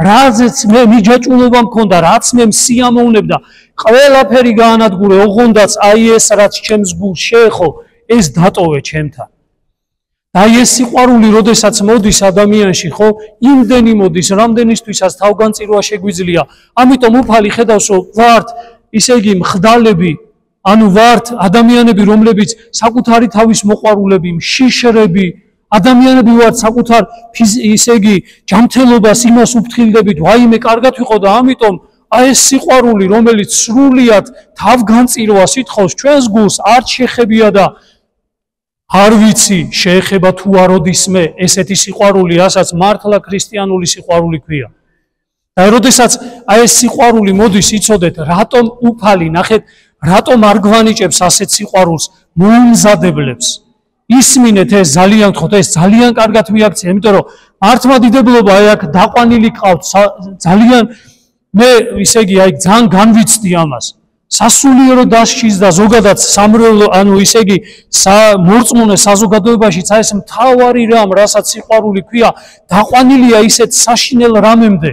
რაზეც მე მიჯაჭვულობა მქონდა, რაც მე სიამოვნებდა, ყველაფერი გაანადგურე, ოღონდაც აი ეს რაც ჩემს გულს შეეხო, ეს დატოვე ჩემთან. აი ეს სიყვარული, როდესაც მოდის ადამიანში, ხო, იმდენი მოდის, რამდენისთვისაც თავგანწირვა შეგვიძლია. ამიტომ უფალი ხედავს, რომ ვართ, ისე იგი მხდალები, ანუ ვართ ადამიანები, რომლებიც საკუთარი თავის მოყვარულები, მშიშრები, ადამიანები ვართ საკუთარ ისე იგი ჯანმრთელობას იმას უფრთხილდებით, ვაიმე კარგად ვიყო და ამიტომ აი ეს სიყვარული, რომელიც სრულიად თავგანწირვას ითხოვს ჩვენს გულს, არ შეხებია და არ ვიცი შეეხება თუ არ ოდისმე ესეთი სიყვარული, რასაც მართლა ქრისტიანული სიყვარული ქვია. და როდესაც აი ეს სიყვარული მოდის, იცოდეთ, რატომ უფალი, ნახეთ, რატომ არ გვანიჭებს ასეთ სიყვარულს, მოუმზადებლებს. ისმინეთ ეს ძალიან გთხოვთ, ეს ძალიან კარგად მიაქცია, იმიტომ რომ მართლმადიდებლობა აი აქ დაყვანილი ყავთ, ძალიან მე ისე იგი აი ძალიან განვიცდი ამას. სასულიერო დასჯის და ზოგადად სამრევლო, ანუ ისე იგი მორწმუნე საზოგადოებაშიც აი ეს მთავარი რამ, რასაც სიყვარული ქვია, დაყვანილია ისეთ საშინელ რამემდე.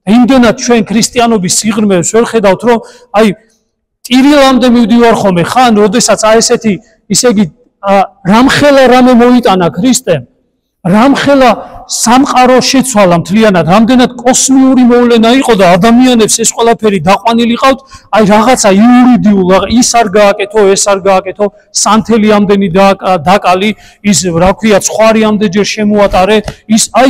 იმდენად ჩვენ ქრისტიანობის სიღრმეებს ვერ ხედავთ, რომ აი ტირილამდე მივდივარ ხოლმე ხან, როდესაც აი ესეთი ისე იგი რამხელა რამე მოიტანა ქრისტემ, რამხელა სამყარო შეცვალა მთლიანად, რამდენად კოსმიური მოვლენა იყო და ადამიანებს ეს ყველაფერი დაყვანილი ყავთ, აი რაღაცა იურიდიულ, ის არ გააკეთო, ეს არ გააკეთო, სანთელი ამდენი დაკალი, ის რა ქვია, ცხარი ამდენჯერ შემოატარე, ის აი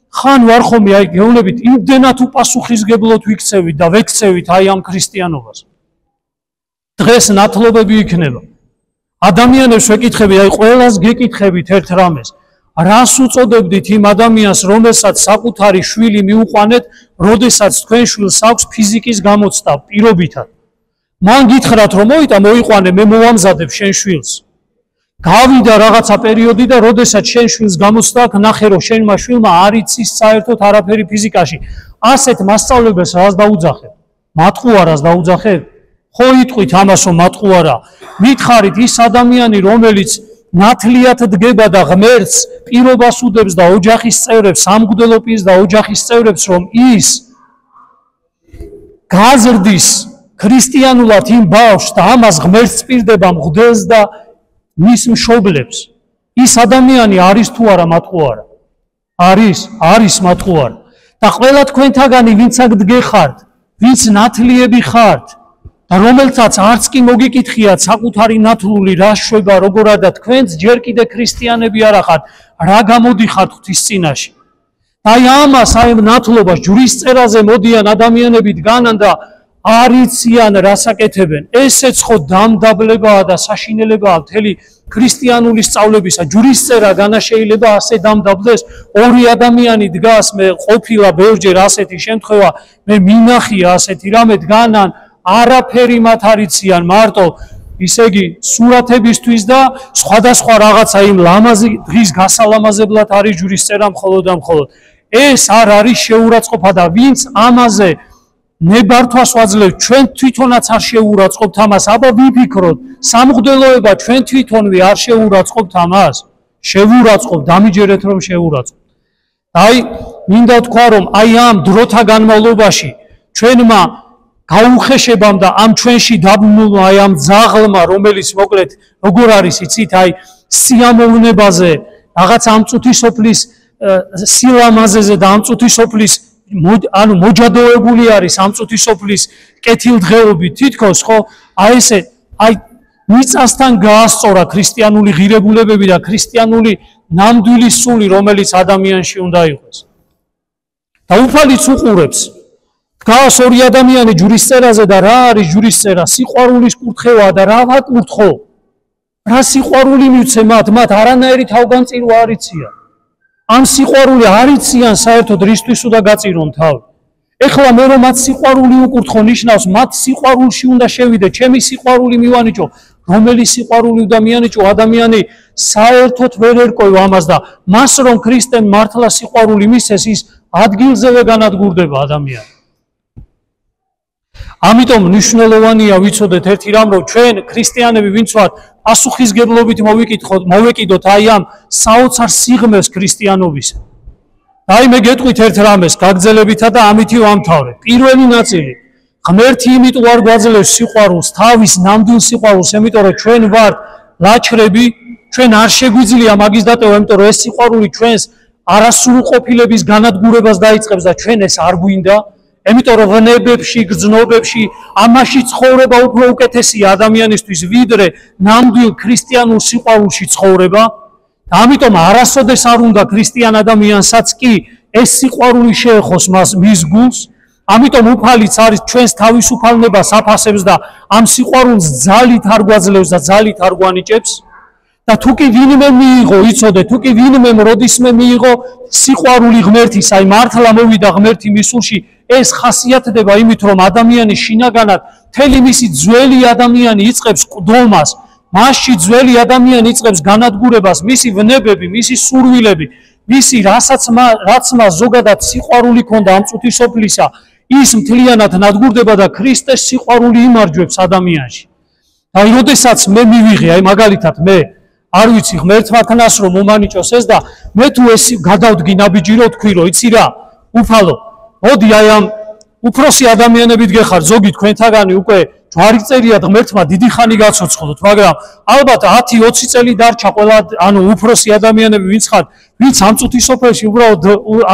ხან ვარ ხოლმე აი გეუბნებით, იმდენად უპასუხისგებლოდ ვიქცევით და ვექცევით აი ამ ქრისტიანობას. დღეს ნათლობები იქნება. ადამიანებს ვეკითხები, აი ყველას გეკითხებით ერთ რამეს. რას უწოდებდით იმ ადამიანს, რომელსაც საკუთარი შვილი მიუყვანეთ, როდესაც თქვენ შვილს აქვს ფიზიკის გამოცდა პირობითად. მან გითხრათ, რომ მოიყვანე, მე მოვამზადებ შენ შვილს. გავიდა რაღაცა პერიოდი და როდესაც შენ შვილს გამოცდა აქვს, ნახე რომ შენმა შვილმა არ იცის საერთოდ არაფერი ფიზიკაში. ასეთ მასწავლებლებს რას დაუძახეთ? მატყუარას დაუძახეთ? ხო იტყვით ამას, რომ მატყუარა. მითხარით ის ადამიანი, რომელიც ნათლიათ დგება და ღმერთს პირობას უდებს და ოჯახის წევრებს, სამღვდელო პირს და ოჯახის წევრებს, რომ ის გაზრდის ქრისტიანულად იმ ბავშვს და ამას ღმერთს პირდება, მღვდელს და მის მშობლებს. ის ადამიანი არის თუ არა მატყუარა? არის მათ ხო არა. და ყველა თქვენთაგანი ვინც აქ დგეხართ, ვინც ნათლიები ხართ და რომელთაც არც კი მოგიკითხიათ საკუთარი ნათლული რა შვება როგორადა თქვენც ჯერ კიდე ქრისტიანები არ ახართ, რა გამოდიხართ ღვთის წინაშე. აი ამას აი ნათლობას ჯვრისწერაზე მოდიან ადამიანები დგანან და არ იციან რას აკეთებენ. ესეც ხო დამდაბლებაა და საშინელებაა მთელი ქრისტიანული სწავლებისა. ჯვრისწერა განა შეიძლება ასე დამდაბლდეს, ორი ადამიანი დგას, მე ყოფილა ბევრჯერ ასეთი შემთხვევა, მე მინახია ასეთი რამე დგანან, არაფერი მათ არ იციან, მარტო ისე იგი სურათებისთვის და სხვადასხვა რაღაცა იმ ლამაზი დღის გასალამაზებლად არის ჯვრისწერა მხოლოდ და მხოლოდ. ეს არ არის შეურაცხყოფა და ვინც ამაზე ნებართვას ვაძლევთ, ჩვენ თვითონაც არ შეურაცხყოფთ ამას, აბა ვიფიქროთ, სამღვდელოება ჩვენ თვითონვე არ შეურაცხყოფთ ამას, შევურაცხყოფთ, დამიჯერეთ რომ შევურაცხყოფთ. აი, მინდა თქვა რომ აი ამ დროთა განმავლობაში ჩვენმა გაუხეშებამ და ამ ჩვენში დაბრუნებულმა აი ამ ძაღლმა, რომელიც მოკლედ როგორ არის იცით, აი სიამოვნებაზე, რაღაც ამწუთი სოფლის სილამაზეზე და ამწუთი სოფლის ანუ მოჯადოებული არის ამწუთი სოფლის კეთილდღეობით თითქოს ხო აი ესე აი მიწასთან გაასწორა ქრისტიანული ღირებულებები და ქრისტიანული ნამდვილი სული რომელიც ადამიანში უნდა იყოს და უფალიც უყურებს დგას ორი ადამიანი ჯვრისწერაზე და რა არის ჯვრისწერა სიყვარულის კურთხევა და რა ვაკურთხო რა სიყვარული მივცე მათ არანაირი თავგანწირვა არ იციან ამ სიყვარული არ იციან საერთოდ რისთვის უნდა გაწირონ თავი. ეხლა მე რომ მათ სიყვარული უკურთხო ნიშნავს მათ სიყვარულში უნდა შევიდე, ჩემი სიყვარული მივანიჭო, რომელი სიყვარული უნდა მიანიჭო ადამიანი საერთოდ ვერ ერკვევა ამას და მას რომ ქრისტემ მართლა სიყვარული მისცეს ის ადგილზევე განადგურდება ადამიანი. ამიტომ მნიშვნელოვანია ვიცოდეთ ერთი რამ რომ ჩვენ ქრისტიანები ვინც ვართ პასუხისგებლობით მოვეკიდოთ აი ამ საოცარ სიღრმეს ქრისტიანობის. აი მე გეტყვით ერთ რამეს გაგრძელებითა და ამითი ვამთავრებ. პირველი ნაწილი ღმერთი იმიტომ არ გვაძლევს სიყვარულს, თავის ნამდვილ სიყვარულს, იმიტომ რომ ჩვენ ვართ ლაჩრები, ჩვენ არ შეგვიძლია მაგის დატევა, იმიტომ რომ ეს სიყვარული ჩვენს არასრულყოფილების განადგურებას დაიწყებს და ჩვენ ეს არ გვინდა. Იმიტომ რომ ვნებებში, გრძნობებში, ამაში ცხოვრება უფრო უკეთესია ადამიანისთვის, ვიდრე ნამდვილ ქრისტიანულ სიყვარულში ცხოვრება. ამიტომ არასოდეს არ უნდა ქრისტიან ადამიანსაც კი ეს სიყვარული შეეხოს მის გულს. ამიტომ უფალიც არის ჩვენს თავისუფალებას აფასებს და ამ სიყვარულს ძალით არ გვაძლევს და ძალით არ გვანიჭებს. და თუ კი ვინმე მიიღო, იცოდე, თუ კი ვინმე როდისმე მიიღო სიყვარული ღმერთის, აი მართლა მოვიდა ღმერთი მის სულში, ეს ხასიათდება იმით, რომ ადამიანი შინაგანად მთელი მისი ძველი ადამიანი იწყებს ყდომას, მასში ძველი ადამიანი იწყებს განადგურებას, მისი ვნებები, მისი სურვილები, მისი რაც მას ზოგადად სიყვარული ქონდა ამ წუთის სოფლისა, ის მთლიანად ნადგურდება და ქრისტეს სიყვარული იმარჯვებს ადამიანში. აი, როდესაც მე მივიღე, აი მაგალითად მე არ ვიცი ღმერთმა თნას რომ მომანიჭოს ეს და მე თუ ეს გადავდგი ნაბიჯირო თქვი რომ იცი რა უფალო მოდი აი ამ უფროსი ადამიანები დგეხარ ზოგი თქვენთაგანი უკვე ჯვარი წერიად ღმერთმა დიდი ხანი გაცოცხლოთ მაგრამ ალბათ 10-20 წელი დარჩა ყველა ანუ უფროსი ადამიანები ვინც ხართ ვინც ამ წუთის სოფელში უბრალოდ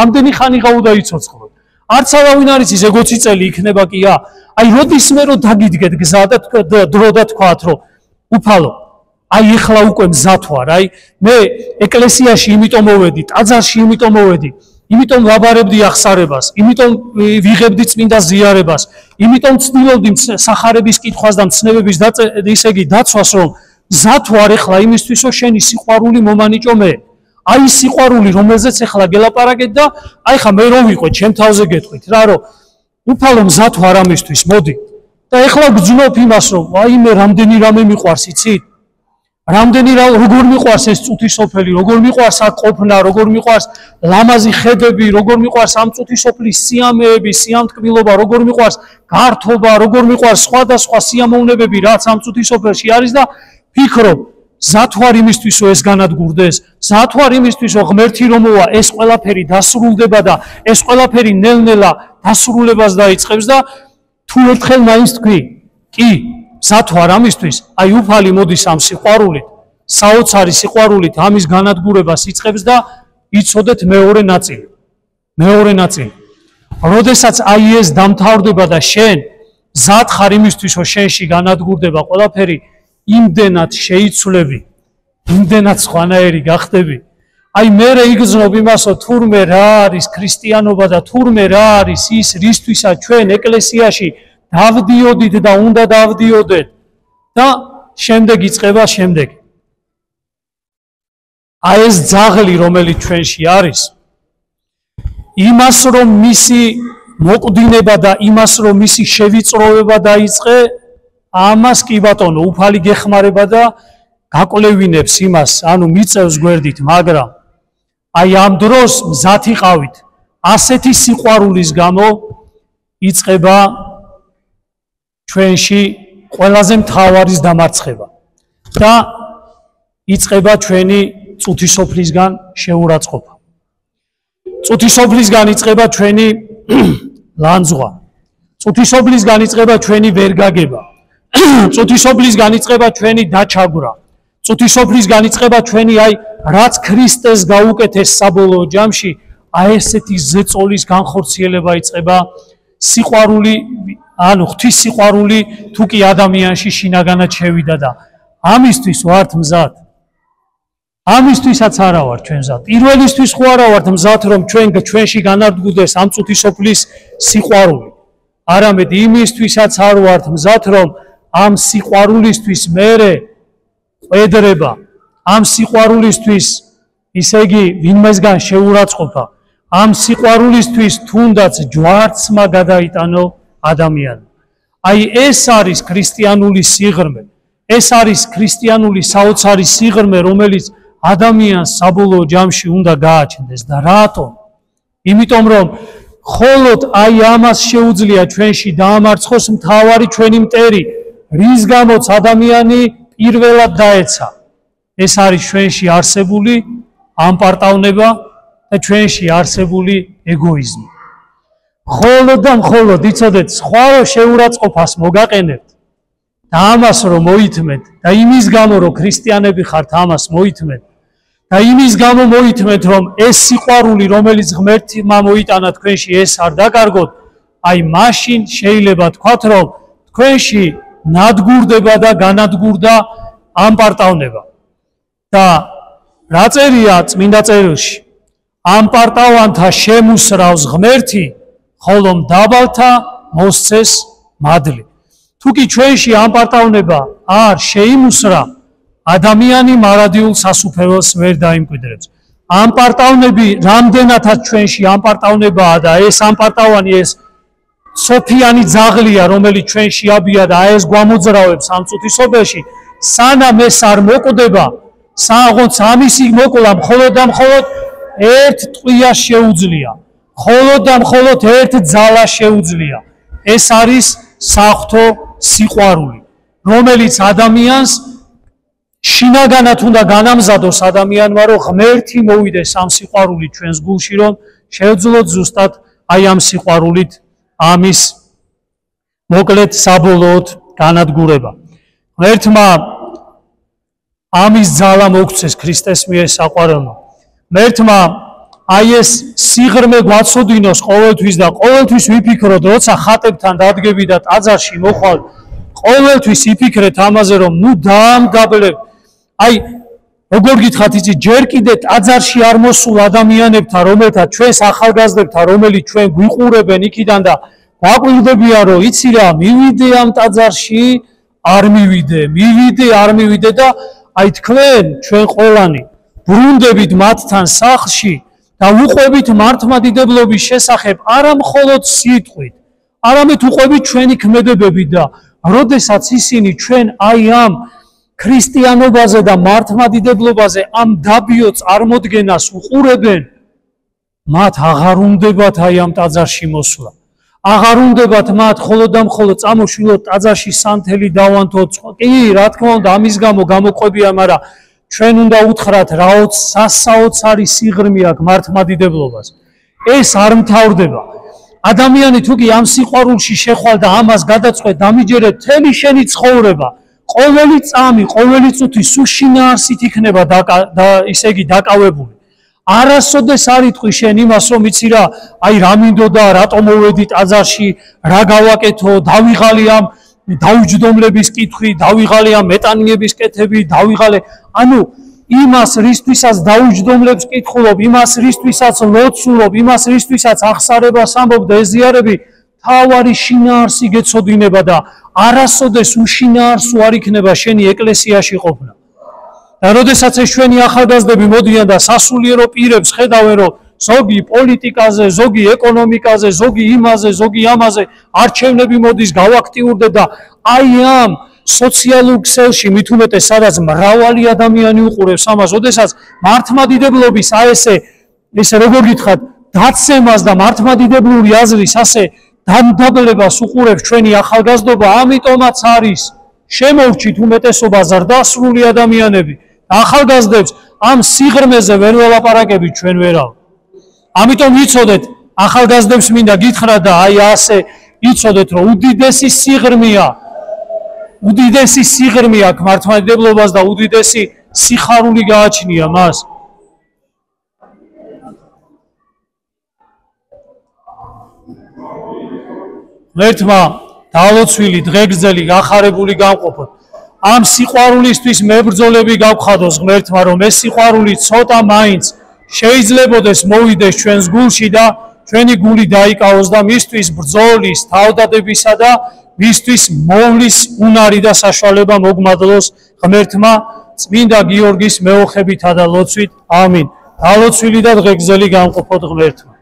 ამდენი ხანი გაუდაიცოცხლოთ არც არავინ არის ის 20 წელი იქნება კია აი როდისმე რომ დაგიდგეთ გზა და დრო და თქვათ რომ უფალო აი ეხლა უკვე მზად ვარ, აი მე ეკლესიაში იმიტომ მოვედი, ტაძარში იმიტომ მოვედი, იმიტომ ვაბარებდი აღსარებას, იმიტომ ვიღებდი წმინდა ზიარებას, იმიტომ ცდილობდი სახარების კითხვას და მცნებების ისე იგი დაცვას, რომ მზად ვარ ეხლა იმისთვის, რომ შენი სიყვარული მომანიჭო მე. აი სიყვარული, რომელზეც ეხლა გელაპარაკეთ და აი ხა მე რომ ვიყვე, ჩემ თავზე გეტყვით რა, რომ უფალო მზად ვარ ამისთვის, მოდი. და ეხლა გძნობ იმას, რომ აი მე რამდენი რამე მიყვარს, იცით? რამდენი როგორ მიყვარს ეს წუთი სოფელი, როგორ მიყვარს აქ ყოფნა, როგორ მიყვარს ლამაზი ხედები, როგორ მიყვარს ამ წუთი სოფლის სიამეები, სიამტკბილობა, როგორ მიყვარს გართობა, როგორ მიყვარს სხვადასხვა სიამოვნებები, რაც ამ წუთი სოფელში არის და ფიქრობ, მზად ვარ იმისთვის, რომ ეს განადგურდეს, მზად ვარ იმისთვის, რომ ღმერთი რომ მოვა, ეს ყველაფერი დასრულდება და ეს ყველაფერი ნელ-ნელა დასრულებას დაიწყებს და თუ ერთხელ მაინც თქვი, კი მზად ვარ ამისთვის, აი უფალი მოდის ამ სიყვარულით, საოცარი სიყვარულით ამის განადგურებას იწყებს და იცოდეთ მეორე ნაწილი. როდესაც აი ეს დამთავრდება და შენ მზად ხარ იმისთვის, რომ შენში განადგურდება ყველაფერი, იმდენად შეიცვლები, იმდენად სხვანაირი გახდები. აი მე იგრძნობ იმას, რომ თურმე რა არის ქრისტიანობა და თურმე რა არის ის, რისთვისაც ჩვენ ეკლესიაში დავდიოდით და უნდა დავდიოდეთ და შემდეგ იწყება შემდეგი. აი ეს ძაღლი, რომელიც ჩვენში არის, იმას რომ მისი მოკვდინება და იმას რომ მისი შევიწროვება დაიწყე, ამას კი ბატონო უფალი გეხმარება და გაკვლევინებს იმას, ანუ მიწევს გვერდით, მაგრამ აი ამ დროს მზად იყავით, ასეთი სიყვარულის გამო იწყება ჩვენში ყველაზე მთავარის დამარცხება და იწყება ჩვენი წუთისოფლისგან შეურაცხყოფა. წუთისოფლისგან იწყება ჩვენი ლანძღვა. წუთისოფლისგან იწყება ჩვენი ვერგაგება. წუთისოფლისგან იწყება ჩვენი დაჩაგვრა. წუთისოფლისგან იწყება ჩვენი აი რაც ქრისტეს გაუკეთეს საბოლოო ჯამში, აი ესეთი ზეწოლის განხორციელება იწყება. სიყვარული, ანუ ღვთის სიყვარული თუ კი ადამიანში შინაგანად შევიდა და ამისთვის ვართ მზად. ამისთვისაც არა ვართ ჩვენ მზად. პირველისთვის ხო არა ვართ მზად, რომ ჩვენში განადგურდეს ამ წუთისოფლის სიყვარული. არამედ იმისთვისაც არ ვართ მზად, რომ ამ სიყვარულისთვის მერე ყვედრება, ამ სიყვარულისთვის, ისე იგი ვინმესგან შეურაცხყოფა, ამ სიყვარულისთვის თუნდაც ჯვარცმა გადაიტანო ადამიანი. აი ეს არის ქრისტიანული სიღრმე. ეს არის ქრისტიანული საოცარი სიღრმე, რომელიც ადამიანს საბოლოო ჯამში უნდა გააჩნდეს და რატომ? იმიტომ რომ მხოლოდ აი ამას შეუძლია ჩვენში დაამარცხოს მთავარი ჩვენი მტერი, რის გამოც ადამიანი პირველად დაეცა. ეს არის ჩვენში არსებული ამპარტავნება და ჩვენში არსებული ეგოიზმი. მხოლოდ და მხოლოდ იცოდეთ, სხვა რო შეურაცხყოფას მოგაყენებთ და ამას რომ მოითმეთ და იმის გამო რომ ქრისტიანები ხართ ამას მოითმეთ და იმის გამო მოითმეთ რომ ეს სიყვარული რომელიც ღმერთმა მოიტანა თქვენში ეს არ დაკარგოთ, აი მაშინ შეიძლება თქვათ რომ თქვენში ნადგურდება და განადგურდა ამპარტავნება. და რა წერია წმინდა წერილში? ამპარტავანთა შემუსრავს ღმერთი, ხოლო მდაბალთა მოსცეს მადლი. თუ კი ჩვენში ამპარტავნება არ შეიმუსრა, ადამიანი მარადიულ სასუფეველს ვერ დაიმკვიდრებს. ამპარტავნები რამდენადაც ჩვენში ამპარტავნებაა და ეს ამპარტავანი ეს სოფიანი ძაღლია, რომელიც ჩვენში აბია და ეს გვამოძრავებს ამ წუთისობაში, სანამ ეს არ მოკვდება, საღოც ამისი მოკლა მხოლოდ და მხოლოდ ერთ ტყვიას შეუძლია, მხოლოდ და მხოლოდ ერთ ძალას შეუძლია. ეს არის საღვთო სიყვარული, რომელიც ადამიანს შინაგანად უნდა განამზადოს ადამიანმა, რომ ღმერთი მოვიდეს ამ სიყვარულით ჩვენს გულში, რომ შევძლოთ ზუსტად აი ამ სიყვარულით ამის მოკლედ საბოლოოდ განადგურება. ღმერთმა ამის ძალა მოგცეს ქრისტეს მიერ საყვარელმა. ღმერთმა აი ეს სიღრმე გვაცოდინოს ყოველთვის და ყოველთვის ვიფიქროთ, როცა ხატებთან დადგები და ტაძარში მოხვალ, ყოველთვის იფიქრეთ ამაზე, რომ ნუ დაამგაბლებ. აი როგორ გითხრათ, იცი ჯერ კიდე ტაძარში არ მოსულ ადამიანებთან, რომელთა ჩვენს ახალგაზრდებთან, რომელიც ჩვენ გვიყურებენ იქიდან და გვაკვირდებიან, რომ იცი რა, მივიდე ამ ტაძარში, არ მივიდე და აი თქვენ ჩვენ ყველანი ბრუნდებით მათთან სახლში და უყვებით მართლმადიდებლობის შესახებ არა მხოლოდ სიტყვით, არამედ უყვებით ჩვენი ქმედებებით და როდესაც ისინი ჩვენ აი ამ ქრისტიანობაზე და მართლმადიდებლობაზე ამ დაბიო წარმოდგენას უყურებენ, მათ აღარ უნდებათ აი ამ ტაძარში მოსვლა. აღარ უნდებათ მათ მხოლოდ და მხოლოდ წამოშვილოთ ტაძარში სანთელი დავანთოთ. კი, რა თქმა უნდა, ამის გამო გამოყვებია, მაგრამ ჩვენ უნდა უთხრათ, რაოც სასაოცარი სიღრმე აქვს მართლმადიდებლობას. ეს არ მთავრდება. ადამიანი თუ კი ამ სიყვარულში შეხვალ და ამას გადაწყვეტ, დამიჯერეთ მთელი შენი ცხოვრება, ყოველი წამი, ყოველი წუთი სულ შინაარსით იქნება და ისე იგი დაკავებული. არასოდეს არ იტყვი შენ იმას, რომ იცი რა, აი რა მინდოდა, რატომ მოვედი ტაძარში, რა გავაკეთო, დავიღალი ამ დაუჯდომლების კითხვი, დავიღალე ამ მეტანიების კეთები, დავიღალე, ანუ იმას რისთვისაც დაუჯდომლებს კითხულობ, იმას რისთვისაც ლოცულობ, იმას რისთვისაც ახსარებას ამბობ და ეზიარები, თავარი შინაარსი გეცოდინება და არასოდეს უშინაარსო არ იქნება შენი ეკლესიაში ყოფნა. და როდესაც ეს ჩვენი ახალგაზრდები მოდიან და სასულიერო პირებს ხედავენ, რომ ზოგი პოლიტიკაზე, ზოგი ეკონომიკაზე, ზოგი იმაზე, ზოგი ამაზე არჩევნები მოდის, გავაქტიურდე და აი ამ სოციალურ ქსელში მით უმეტეს სადაც მრავალი ადამიანი უყურებს ამას, როდესაც მართლმადიდებლობის აი ესე როგორ გითხრათ, დაცემას და მართლმადიდებლური აზრის ასე დამდაბლებას უყურებს ჩვენი ახალგაზრდობა, ამიტომაც არის შემოვჭით უმეტესობა ზრდასრული ადამიანები. ახალგაზრდებს ამ სიღრმეზე ვერ ველაპარაკებით ჩვენ ვერავ. ამიტომ იცოდეთ, ახალგაზრდებს მინდა გითხრა და აი ასე იცოდეთ, რომ უდიდესი სიღრმეა აქ მართლმადიდებლობას და უდიდესი სიხარული გააჩნია მას. ღმერთმა დალოცვილი, დღეგრძელი, გახარებული გამყოფოთ. ამ სიყვარულისთვის მებრძოლები გავხადოს ღმერთმა, რომ ეს სიყვარული ცოტა მაინც შეიძლებოდეს მოვიდეს ჩვენს გულში და ჩვენი გული დაიკავოს და მისთვის ბრძოლის, თავდადებისა და მისთვის მოვლის უნარი და საშუალება მოგმადლოს ღმერთმა წმინდა გიორგის მეოხებითა და ლოცვით. ამინ. დალოცვილი და დღეგრძელი გამყოფოთ ღმერთმა.